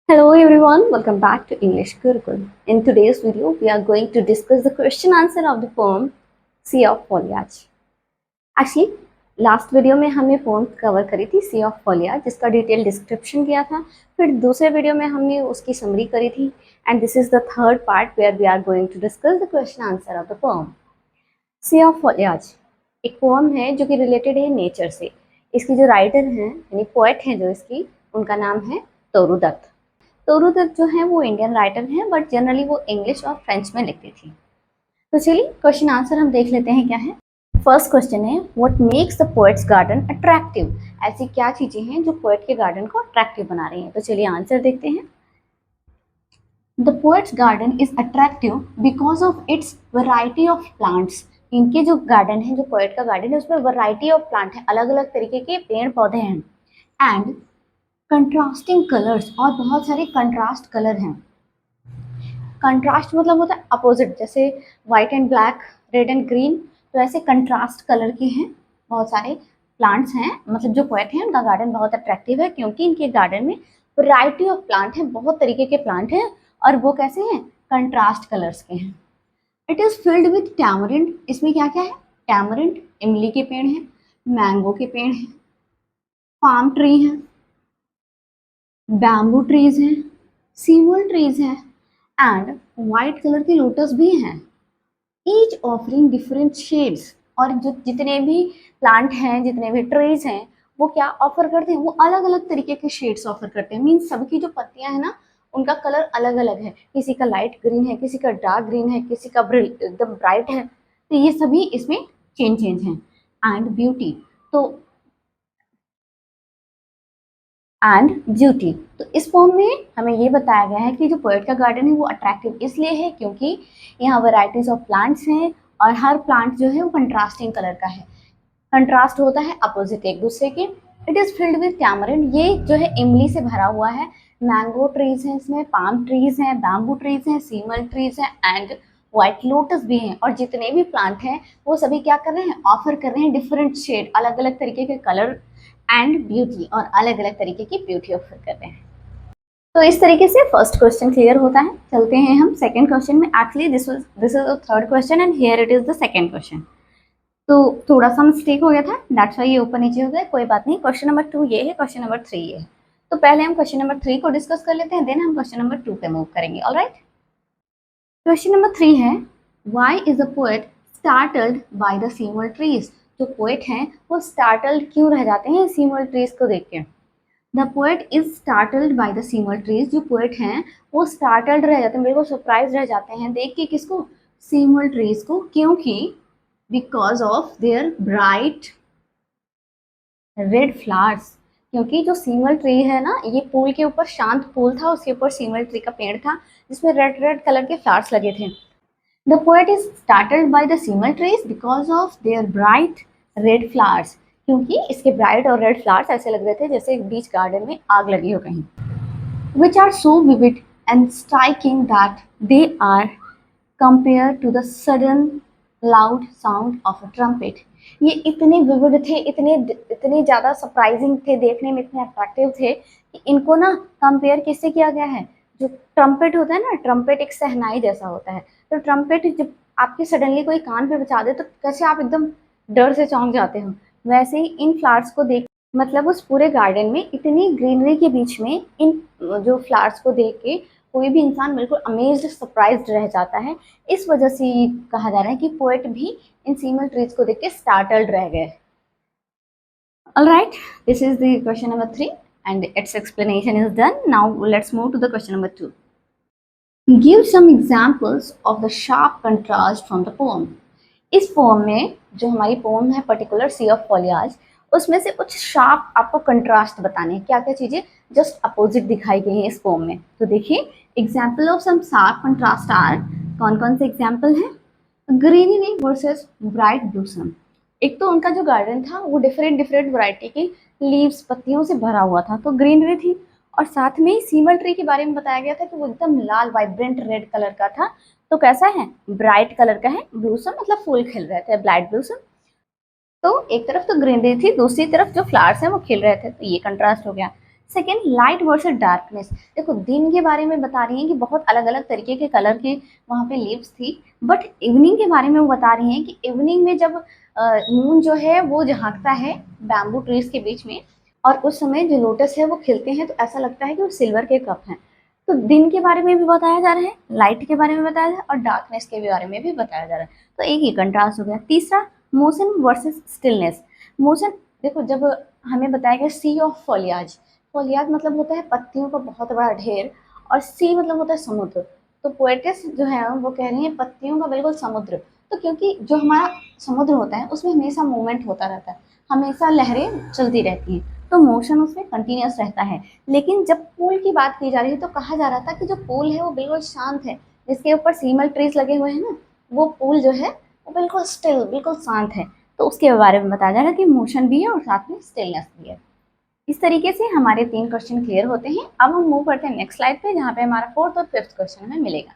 Hello everyone, welcome back to English Gurukul. In today's video, we are going to discuss the question answer of the poem Sea of Foliage. Actually, last video में हमने pome cover करी थी सी of फॉलियाज, जिसका detail description किया था। फिर दूसरे video में हमने उसकी समरी करी थी and this is the third part where we are going to discuss the question answer of the poem sea of foliage. एक पोम है जो कि रिलेटेड है नेचर से। इसकी जो राइटर हैं यानी पोएट हैं जो इसकी, उनका नाम है तोरू दत्त। तोरू दत्त जो है वो इंडियन राइटर हैं, बट जनरली वो इंग्लिश और फ्रेंच में लिखती थी। तो चलिए क्वेश्चन आंसर हम देख लेते हैं क्या है। फर्स्ट क्वेश्चन है, what makes the poets garden attractive. ऐसी क्या चीजें हैं जो पोएट के गार्डन को अट्रैक्टिव बना रही हैं। तो चलिए आंसर देखते हैं। The poets garden is attractive because of its variety of plants. इनके जो गार्डन है, जो पोएट का गार्डन है, उसमें वैरायटी ऑफ प्लांट है, अलग अलग तरीके के पेड़ पौधे हैं। एंड कंट्रास्टिंग कलर्स, और बहुत सारे कंट्रास्ट कलर हैं। कंट्रास्ट मतलब होता है अपोजिट, जैसे white and black, red and green. तो ऐसे कंट्रास्ट कलर के हैं बहुत सारे प्लांट्स हैं। मतलब जो पोएट हैं उनका गार्डन बहुत अट्रैक्टिव है क्योंकि इनके गार्डन में वैरायटी ऑफ प्लांट है, बहुत तरीके के प्लांट हैं, और वो कैसे हैं, कंट्रास्ट कलर्स के हैं। It is filled with tamarind. इसमें क्या क्या है, टैमरिंड इमली के पेड़ हैं, मैंगो के पेड़ हैं, पाम ट्री हैं, बैम्बू ट्रीज हैं, सीमल ट्रीज हैं, एंड वाइट कलर के लोटस भी हैं। Each offering different shades. और जो जितने भी प्लांट हैं, जितने भी ट्रीज हैं, वो क्या ऑफर करते हैं, वो अलग अलग तरीके के शेड्स ऑफर करते हैं। मीन्स सबकी जो पत्तियां हैं ना, उनका कलर अलग अलग है। किसी का लाइट ग्रीन है, किसी का डार्क ग्रीन है, किसी का एकदम ब्राइट है। तो ये सभी इसमें चेंज हैं। एंड ब्यूटी, तो एंड ब्यूटी, तो इस पोम में हमें ये बताया गया है कि जो पोएट का गार्डन है वो अट्रैक्टिव इसलिए है क्योंकि यहाँ वैरायटीज ऑफ प्लांट्स हैं, और हर प्लांट जो है वो कंट्रास्टिंग कलर का है। कंट्रास्ट होता है अपोजिट एक दूसरे के। It is filled with tamarind, ये जो है इमली से भरा हुआ है। मैंगो ट्रीज हैं इसमें, पाम ट्रीज हैं, बैम्बू ट्रीज हैं, सीमल ट्रीज हैं, एंड व्हाइट लोटस भी हैं। और जितने भी प्लांट हैं वो सभी क्या कर रहे हैं, ऑफर कर रहे हैं डिफरेंट शेड, अलग अलग तरीके के कलर एंड ब्यूटी, और अलग अलग तरीके की ब्यूटी ऑफर कर रहे हैं। तो इस तरीके से फर्स्ट क्वेश्चन क्लियर होता है। चलते हैं हम सेकंड क्वेश्चन में। Actually this is the third question and here it is the second question. तो थोड़ा सा मिस्टेक हो गया था, दैट्स व्हाई ये ऊपर नीचे हो गया। कोई बात नहीं, क्वेश्चन नंबर 2 ये है, क्वेश्चन नंबर 3 ये है। तो पहले हम क्वेश्चन नंबर 3 को डिस्कस कर लेते हैं, देन हम क्वेश्चन नंबर 2 पे मूव करेंगे। ऑलराइट, क्वेश्चन नंबर 3 है, why is the poet startled by the simal trees. जो पोएट हैं वो स्टार्टल्ड क्यों रह जाते हैं सीमल ट्रीज को देख के। The poet is startled by the simal trees. जो पोएट हैं वो स्टार्टल्ड रह जाते हैं, बिल्कुल सरप्राइज रह जाते हैं देख के, किसको, सीमल ट्रीज को। क्योंकि because of their bright red flowers. क्योंकि जो सीमल ट्री है ना, ये पुल के ऊपर शांत पुल था, उसके ऊपर सीमल ट्री का पेड़ था जिसमें रेड रेड कलर के फ्लावर्स लगे थे। The poet is startled by the simal trees because of their bright red flowers. क्योंकि इसके ब्राइट और रेड फ्लावर्स ऐसे लग रहे थे जैसे बीच गार्डन में आग लगी हो कहीं। Which are so vivid and striking that they are compare to the sudden loud sound of a trumpet. ये इतने विविड थे, इतने ज़्यादा सरप्राइजिंग थे, देखने में इतने अट्रैक्टिव थे कि इनको ना कंपेयर किससे किया गया है, जो ट्रम्पेट होता है ना, ट्रम्पेट एक शहनाई जैसा होता है। तो ट्रम्पेट जब आपके सडनली कोई कान पे बजा दे तो कैसे आप एकदम डर से चौंक जाते हो, वैसे ही इन फ्लावर्स को देख, मतलब उस पूरे गार्डन में इतनी ग्रीनरी के बीच में इन जो फ्लावर्स को देख के कोई भी इंसान बिल्कुल अमेज्ड, सरप्राइज्ड रह जाता है। इस वजह से ये कहा जा रहा है कि पोएट भी इन सीमल ट्रीज को देख के स्टार्टल्ड रह गए। Alright, this is the question number 3 and its explanation is done. Now let's move to the question number 2. Give some examples of the sharp contrast from the poem. इस pome में, जो हमारी pome है particular C of फॉलियाज, उसमें से कुछ sharp आपको contrast बताने हैं। क्या क्या चीजें जस्ट अपोजिट दिखाई गई हैं इस पोम में। तो देखिए, example of some sharp contrast are, कौन कौन से एग्जाम्पल हैं। Greenery versus bright blossom. एक तो उनका जो गार्डन था वो डिफरेंट डिफरेंट वैरायटी की लीव्स, पत्तियों से भरा हुआ था, तो ग्रीनरी थी। और साथ में ही सीमल ट्री के बारे में बताया गया था कि वो एकदम लाल वाइब्रेंट रेड कलर का था। तो कैसा है, ब्राइट कलर का है। ब्लूसम मतलब फूल खिल रहे थे, ब्राइट ब्लूसम। तो एक तरफ तो ग्रीनरी थी, दूसरी तरफ जो फ्लावर्स हैं वो खिल रहे थे, तो ये कंट्रास्ट हो गया। Second, light versus darkness. देखो दिन के बारे में बता रही हैं कि बहुत अलग अलग तरीके के कलर के वहाँ पे लीव्स थी, बट इवनिंग के बारे में वो बता रही हैं कि इवनिंग में जब मून जो है वो झांकता है बैम्बू ट्रीज के बीच में, और उस समय जो लोटस है वो खिलते हैं, तो ऐसा लगता है कि वो सिल्वर के कप हैं। तो दिन के बारे में भी बताया जा रहा है, लाइट के बारे में बताया जा रहा है, और डार्कनेस के बारे में भी बताया जा रहा है। तो एक ही कंट्रास्ट हो गया। तीसरा, मोशन वर्सेस स्टिलनेस। मोशन, देखो जब हमें बताया गया सी ऑफ फॉलियाज, फॉलियाज मतलब होता है पत्तियों का बहुत बड़ा ढेर, और सी मतलब होता है समुद्र। तो पोएटिस जो है वो कह रही है पत्तियों का बिल्कुल समुद्र। तो क्योंकि जो हमारा समुद्र होता है उसमें हमेशा मूवमेंट होता रहता है, हमेशा लहरें चलती रहती हैं, तो मोशन उसमें कंटिन्यूस रहता है। लेकिन जब पूल की बात की जा रही है तो कहा जा रहा था कि जो पूल है वो बिल्कुल शांत है, जिसके ऊपर सीमल ट्रीज लगे हुए हैं ना, वो पूल जो है वो बिल्कुल स्टिल, बिल्कुल शांत है। तो उसके बारे में बताया जा रहा है कि मोशन भी है और साथ में स्टिलनेस भी है। इस तरीके से हमारे 3 क्वेश्चन क्लियर होते हैं। अब हम मूव करते हैं नेक्स्ट स्लाइड पे, जहाँ पे हमारा 4th और 5th क्वेश्चन हमें मिलेगा।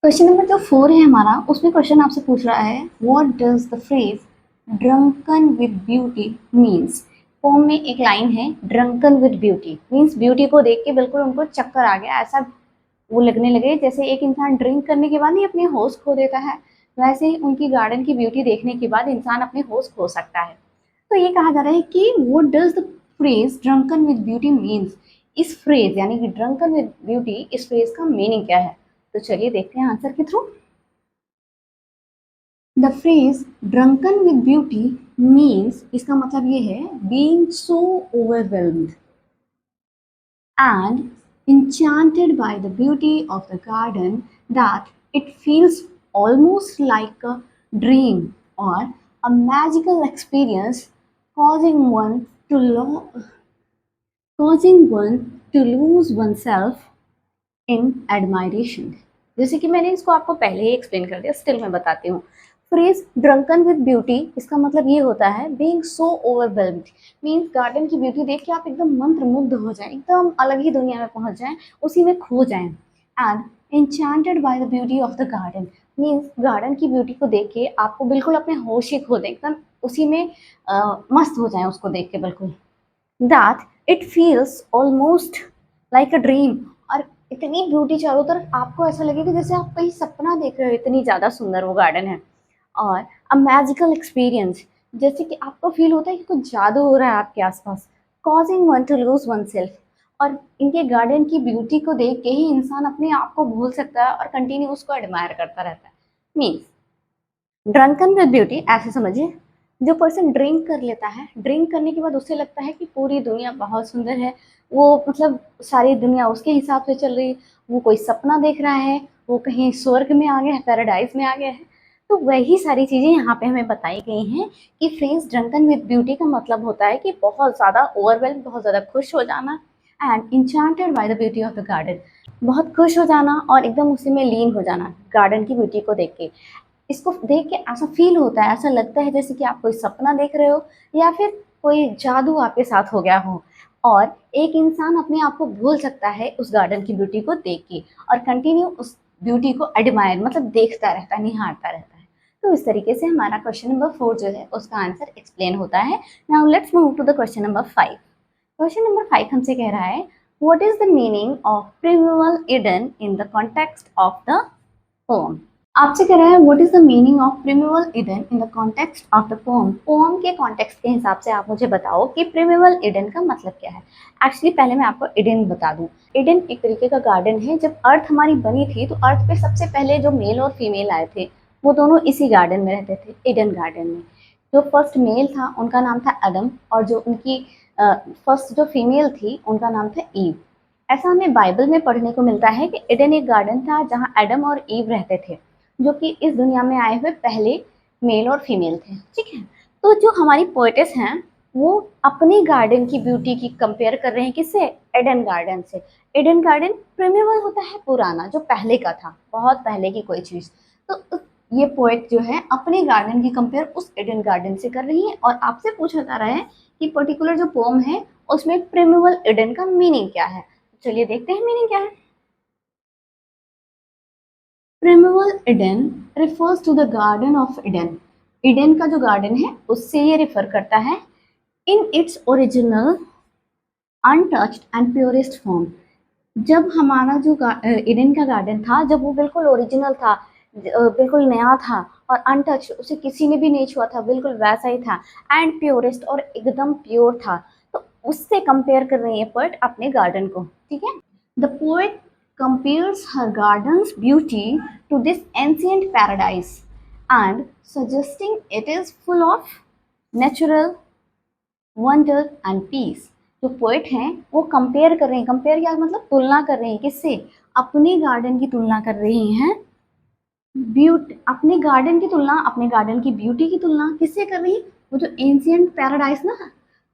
क्वेश्चन नंबर जो 4 है हमारा, उसमें क्वेश्चन आपसे पूछ रहा है what does the phrase drunken with beauty means. Poem में एक लाइन है drunken with beauty means beauty को देख के बिल्कुल उनको चक्कर आ गया, ऐसा वो लगने लगे जैसे एक इंसान ड्रिंक करने के बाद नहीं अपने होश खो देता है, वैसे ही उनकी गार्डन की ब्यूटी देखने के बाद इंसान अपने होश खो सकता है। तो ये कहा जा रहा है कि what does the phrase drunken with beauty means. इस फ्रेज यानी कि ड्रंकन विद ब्यूटी, इस फ्रेज का मीनिंग क्या है? तो चलिए देखते हैं आंसर के through. The phrase drunken with beauty means, इसका मतलब ये है being so overwhelmed and enchanted by the beauty of the garden that it feels almost like a dream or a magical experience, causing one to lose oneself in admiration। जैसे कि मैंने इसको आपको पहले ही एक्सप्लेन कर दिया, स्टिल मैं बताती हूँ। फ्रेज ड्रंकन विद ब्यूटी, इसका मतलब ये होता है being so overwhelmed means garden की ब्यूटी देख के आप एकदम मंत्रमुग्ध हो जाएं, एकदम अलग ही दुनिया में पहुंच जाएं, उसी में खो जाएं। And enchanted by the beauty of the garden means garden की ब्यूटी को देख के आपको बिल्कुल अपने होश ही खो दें, एकदम उसी में मस्त हो जाएं उसको देख के बिल्कुल। That it feels almost like a dream, और इतनी ब्यूटी चारों तरफ आपको ऐसा लगेगा जैसे आप कहीं सपना देख रहे हो, इतनी ज़्यादा सुंदर वो गार्डन है। और अ मैजिकल एक्सपीरियंस, जैसे कि आपको फील होता है कि कुछ जादू हो रहा है आपके आसपास। Causing one to lose one self, और इनके गार्डन की ब्यूटी को देख के ही इंसान अपने आप को भूल सकता है और कंटिन्यू उसको एडमायर करता रहता है। मीन्स ड्रंकन विद ब्यूटी ऐसे समझिए, जो पर्सन ड्रिंक कर लेता है, ड्रिंक करने के बाद उसे लगता है कि पूरी दुनिया बहुत सुंदर है, वो मतलब सारी दुनिया उसके हिसाब से चल रही है, वो कोई सपना देख रहा है, वो कहीं स्वर्ग में आ गया है, पैराडाइज में आ गया है। तो वही सारी चीज़ें यहाँ पे हमें बताई गई हैं कि फ्रेज ड्रंकन विद ब्यूटी का मतलब होता है कि बहुत ज़्यादा ओवरवेल्म, बहुत ज़्यादा खुश हो जाना, and enchanted by the beauty of the garden, बहुत खुश हो जाना और एकदम उसी में लीन हो जाना गार्डन की ब्यूटी को देख के। इसको देख के ऐसा फील होता है, ऐसा लगता है जैसे कि आप कोई सपना देख रहे हो या फिर कोई जादू आपके साथ हो गया हो, और एक इंसान अपने आप को भूल सकता है उस गार्डन की ब्यूटी को देख के और कंटिन्यू उस ब्यूटी को एडमायर मतलब देखता रहता है, निहारता रहता है। तो इस तरीके से हमारा क्वेश्चन नंबर 4 जो है उसका आंसर एक्सप्लेन होता है। Now let's move to the question number 5। Question number 5 हमसे कह रहा है what is the meaning of primeval Eden in the context of the poem. आपसे कह रहा है what is the meaning of primeval Eden in the context of the poem. Poem के context के हिसाब से आप मुझे बताओ कि प्रिमेवल ईडन का मतलब क्या है। एक्चुअली पहले मैं आपको ईडन बता दूं। ईडन एक तरीके का गार्डन है। जब अर्थ हमारी बनी थी तो अर्थ पे सबसे पहले जो मेल और फीमेल आए थे वो दोनों इसी गार्डन में रहते थे, ईडन गार्डन में। जो फर्स्ट मेल था उनका नाम था एडम, और जो उनकी फर्स्ट जो फीमेल थी उनका नाम था ईव। ऐसा हमें बाइबल में पढ़ने को मिलता है कि ईडन एक गार्डन था जहाँ एडम और ईव रहते थे, जो कि इस दुनिया में आए हुए पहले मेल और फीमेल थे। ठीक है, तो जो हमारी पोएटेस हैं वो अपने गार्डन की ब्यूटी की कंपेयर कर रहे हैं किससे? एडन गार्डन से। एडन गार्डन प्रिमेवल होता है, पुराना, जो पहले का था, बहुत पहले की कोई चीज़। तो ये पोएट जो है अपने गार्डन की कंपेयर उस एडन गार्डन से कर रही है, और आपसे पूछा जा रहा है कि पर्टिकुलर जो पोम है उसमें प्रिमेवल एडन का मीनिंग क्या है। चलिए देखते हैं मीनिंग क्या है। Primeval Eden refers to the Garden of Eden। Eden का जो गार्डन है उससे ये रिफर करता है। In its original untouched and purest form. जब हमारा जो ईडन का गार्डन था, जब वो बिल्कुल ओरिजिनल था, बिल्कुल नया था और अनटच, उसे किसी ने भी नहीं छुआ था, बिल्कुल वैसा ही था, एंड प्योरेस्ट और एकदम प्योर था, तो उससे कंपेयर कर रही है पोएट अपने गार्डन को। ठीक है, the poet compares her garden's beauty to this ancient paradise and suggesting it is full of natural wonder and peace। जो पोएट हैं वो कंपेयर कर रहे हैं, कंपेयर क्या मतलब तुलना कर रहे हैं, किससे? अपने गार्डन की तुलना कर रही हैं, अपने गार्डन की तुलना, अपने गार्डन की ब्यूटी की तुलना किससे कर रही है? वो जो एंशिएंट पैराडाइज ना,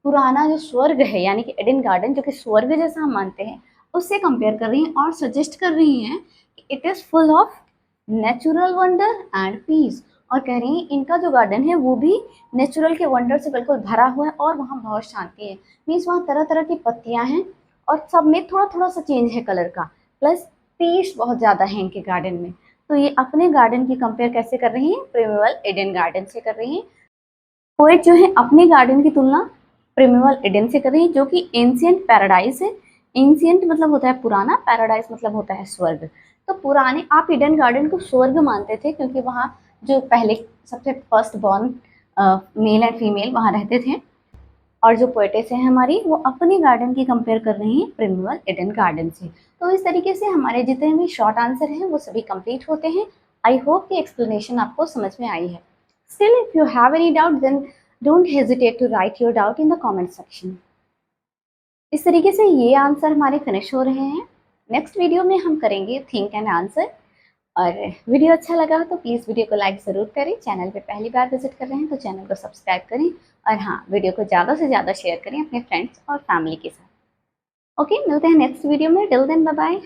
पुराना जो स्वर्ग है, यानी कि एडन गार्डन जो कि स्वर्ग जैसा हम मानते हैं, उससे कंपेयर कर रही हैं और सजेस्ट कर रही हैं कि it is full of natural wonder and peace. और कह रही हैं इनका जो गार्डन है वो भी नेचुरल के वंडर से बिल्कुल भरा हुआ है और वहाँ बहुत शांति है। मीन्स वहाँ तरह तरह की पत्तियाँ हैं और सब में थोड़ा थोड़ा सा चेंज है कलर का, प्लस पीस बहुत ज़्यादा है इनके गार्डन में। तो ये अपने गार्डन की कंपेयर कैसे कर रही हैं? प्रिमेवल एडन गार्डन से कर रही हैं। पोएट जो है अपने गार्डन की तुलना प्रिमेवल एडन से कर रही है, जो कि एंशिएंट पैराडाइज है। एंशिएंट मतलब होता है पुराना, पैराडाइज मतलब होता है स्वर्ग। तो पुराने, आप ईडन गार्डन को स्वर्ग मानते थे क्योंकि वहाँ जो पहले सबसे first born male and female वहाँ रहते थे। और जो पोएटेस है हमारी, वो अपने गार्डन की कंपेयर कर रही हैं प्रिमेवल एडन गार्डन से। तो इस तरीके से हमारे जितने भी शॉर्ट आंसर हैं वो सभी कंप्लीट होते हैं। आई होप कि एक्सप्लेनेशन आपको समझ में आई है। Still if you have any doubt then don't hesitate to write your doubt in the comment section. इस तरीके से ये आंसर हमारे फिनिश हो रहे हैं। नेक्स्ट वीडियो में हम करेंगे थिंक एंड आंसर। और वीडियो अच्छा लगा हो तो प्लीज़ वीडियो को लाइक ज़रूर करें। चैनल पे पहली बार विजिट कर रहे हैं तो चैनल को सब्सक्राइब करें। और हाँ, वीडियो को ज़्यादा से ज़्यादा शेयर करें अपने फ्रेंड्स और फैमिली के साथ। ओके, मिलते हैं नेक्स्ट वीडियो में। Till then bye bye.